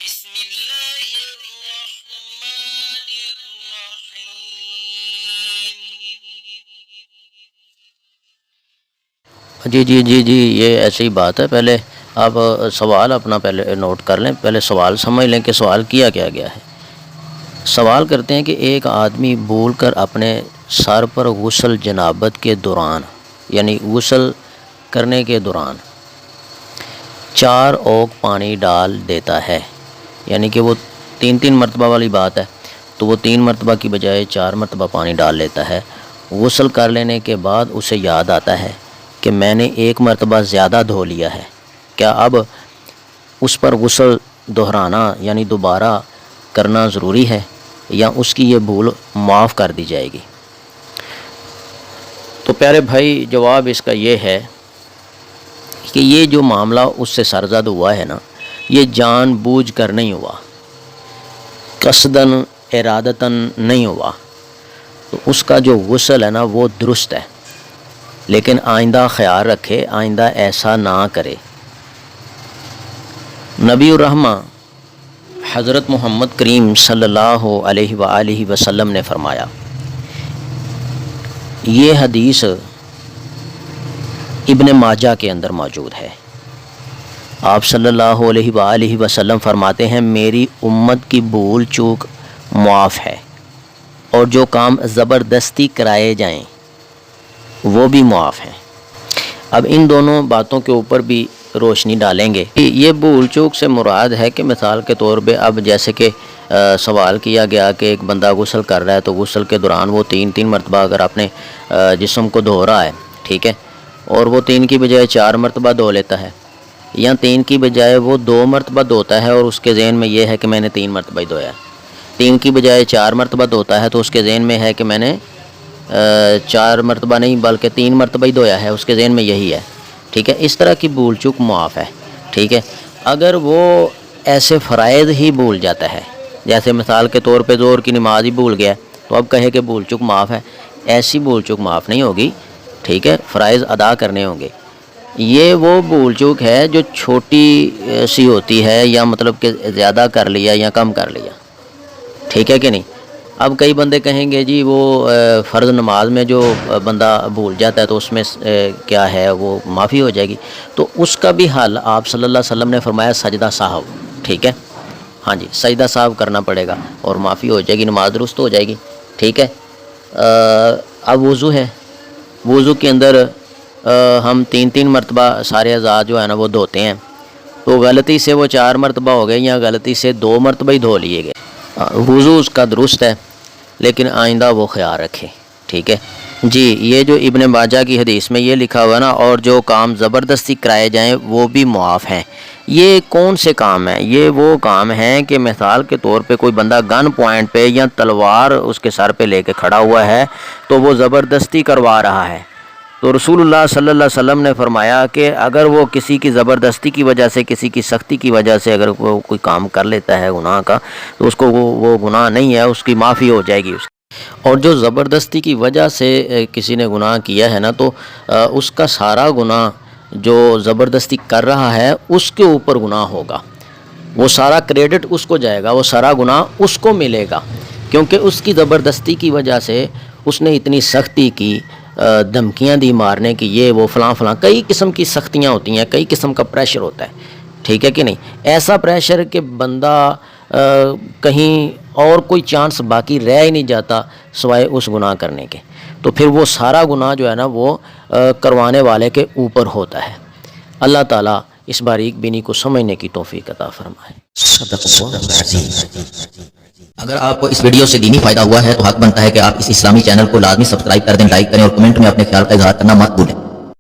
بسم اللہ الرحمن الرحیم۔ جی یہ ایسی ہی بات ہے۔ پہلے آپ سوال اپنا پہلے نوٹ کر لیں، پہلے سوال سمجھ لیں کہ سوال کیا گیا ہے۔ سوال کرتے ہیں کہ ایک آدمی بھول کر اپنے سر پر غسل جنابت کے دوران، یعنی غسل کرنے کے دوران 4 اوق پانی ڈال دیتا ہے، یعنی کہ وہ 3 مرتبہ والی بات ہے، تو وہ 3 مرتبہ کی بجائے 4 مرتبہ پانی ڈال لیتا ہے۔ غسل کر لینے کے بعد اسے یاد آتا ہے کہ میں نے 1 مرتبہ زیادہ دھو لیا ہے، کیا اب اس پر غسل دہرانا یعنی دوبارہ کرنا ضروری ہے یا اس کی یہ بھول معاف کر دی جائے گی؟ تو پیارے بھائی، جواب اس کا یہ ہے کہ یہ جو معاملہ اس سے سرزد ہوا ہے نا، یہ جان بوجھ کر نہیں ہوا، قصداً ارادتاً نہیں ہوا، تو اس کا جو غسل ہے نا وہ درست ہے، لیکن آئندہ خیال رکھے، آئندہ ایسا نہ کرے۔ نبی الرحمہ حضرت محمد کریم صلی اللہ علیہ وآلہ وسلم نے فرمایا، یہ حدیث ابن ماجہ کے اندر موجود ہے۔ آپ صلی اللہ علیہ وآلہ وسلم فرماتے ہیں، میری امت کی بھول چوک معاف ہے، اور جو کام زبردستی کرائے جائیں وہ بھی معاف ہیں۔ اب ان دونوں باتوں کے اوپر بھی روشنی ڈالیں گے۔ یہ بھول چوک سے مراد ہے کہ مثال کے طور پہ اب جیسے کہ سوال کیا گیا کہ ایک بندہ غسل کر رہا ہے، تو غسل کے دوران وہ 3 مرتبہ اگر اپنے جسم کو دھو رہا ہے، ٹھیک ہے، اور وہ 3 کی بجائے 4 مرتبہ دھو لیتا ہے، یا 3 کی بجائے وہ 2 مرتبہ دھوتا ہے اور اس کے ذہن میں یہ ہے کہ میں نے 3 مرتبہ ہی دھویا، 3 کی بجائے 4 مرتبہ دھوتا ہے تو اس کے ذہن میں ہے کہ میں نے 4 مرتبہ نہیں بلکہ 3 مرتبہ ہی دھویا ہے، اس کے ذہن میں یہی ہے، ٹھیک ہے۔ اس طرح کی بھول چوک معاف ہے، ٹھیک ہے۔ اگر وہ ایسے فرائض ہی بھول جاتا ہے، جیسے مثال کے طور پہ ظہر کی نماز ہی بھول گیا، تو اب کہے کہ بھول چوک معاف ہے، ایسی بھول چوک معاف نہیں ہوگی، ٹھیک ہے، فرائض ادا کرنے ہوں گے۔ یہ وہ بھول چوک ہے جو چھوٹی سی ہوتی ہے، یا مطلب کہ زیادہ کر لیا یا کم کر لیا، ٹھیک ہے کہ نہیں۔ اب کئی بندے کہیں گے جی وہ فرض نماز میں جو بندہ بھول جاتا ہے تو اس میں کیا ہے، وہ معافی ہو جائے گی، تو اس کا بھی حل آپ صلی اللہ علیہ وسلم نے فرمایا سجدہ سہو، ٹھیک ہے، ہاں جی، سجدہ سہو کرنا پڑے گا اور معافی ہو جائے گی، نماز درست ہو جائے گی، ٹھیک ہے۔ اب وضو ہے، وضو کے اندر ہم 3 مرتبہ سارے اعضاء جو ہے نا وہ دھوتے ہیں، تو غلطی سے وہ 4 مرتبہ ہو گئے یا غلطی سے 2 مرتبہ ہی دھو لیے گئے، وضو اس کا درست ہے، لیکن آئندہ وہ خیال رکھے، ٹھیک ہے جی۔ یہ جو ابن ماجہ کی حدیث میں یہ لکھا ہوا نا، اور جو کام زبردستی کرائے جائیں وہ بھی معاف ہیں، یہ کون سے کام ہیں؟ یہ وہ کام ہیں کہ مثال کے طور پہ کوئی بندہ گن پوائنٹ پہ یا تلوار اس کے سر پہ لے کے کھڑا ہوا ہے، تو وہ زبردستی کروا رہا ہے، تو رسول اللہ صلی اللہ علیہ وسلم نے فرمایا کہ اگر وہ کسی کی زبردستی کی وجہ سے، کسی کی سختی کی وجہ سے اگر وہ کوئی کام کر لیتا ہے گناہ کا، تو اس کو وہ گناہ نہیں ہے، اس کی معافی ہو جائے گی اس کی۔ اور جو زبردستی کی وجہ سے کسی نے گناہ کیا ہے نا، تو اس کا سارا گناہ جو زبردستی کر رہا ہے اس کے اوپر گناہ ہوگا، وہ سارا کریڈٹ اس کو جائے گا، وہ سارا گناہ اس کو ملے گا، کیونکہ اس کی زبردستی کی وجہ سے اس نے اتنی سختی کی، دھمکیاں دی مارنے کی، یہ وہ فلاں فلاں، کئی قسم کی سختیاں ہوتی ہیں، کئی قسم کا پریشر ہوتا ہے، ٹھیک ہے کہ نہیں۔ ایسا پریشر کہ بندہ کہیں اور کوئی چانس باقی رہ ہی نہیں جاتا سوائے اس گناہ کرنے کے، تو پھر وہ سارا گناہ جو ہے نا وہ کروانے والے کے اوپر ہوتا ہے۔ اللہ تعالیٰ اس باریک بینی کو سمجھنے کی توفیق عطا فرمائے۔ صدق اللہ العظیم۔ اگر آپ کو اس ویڈیو سے دینی فائدہ ہوا ہے تو حق بنتا ہے کہ آپ اس اسلامی چینل کو لازمی سبسکرائب کر دیں، لائک کریں اور کمنٹ میں اپنے خیال کا اظہار کرنا مت بھولیں۔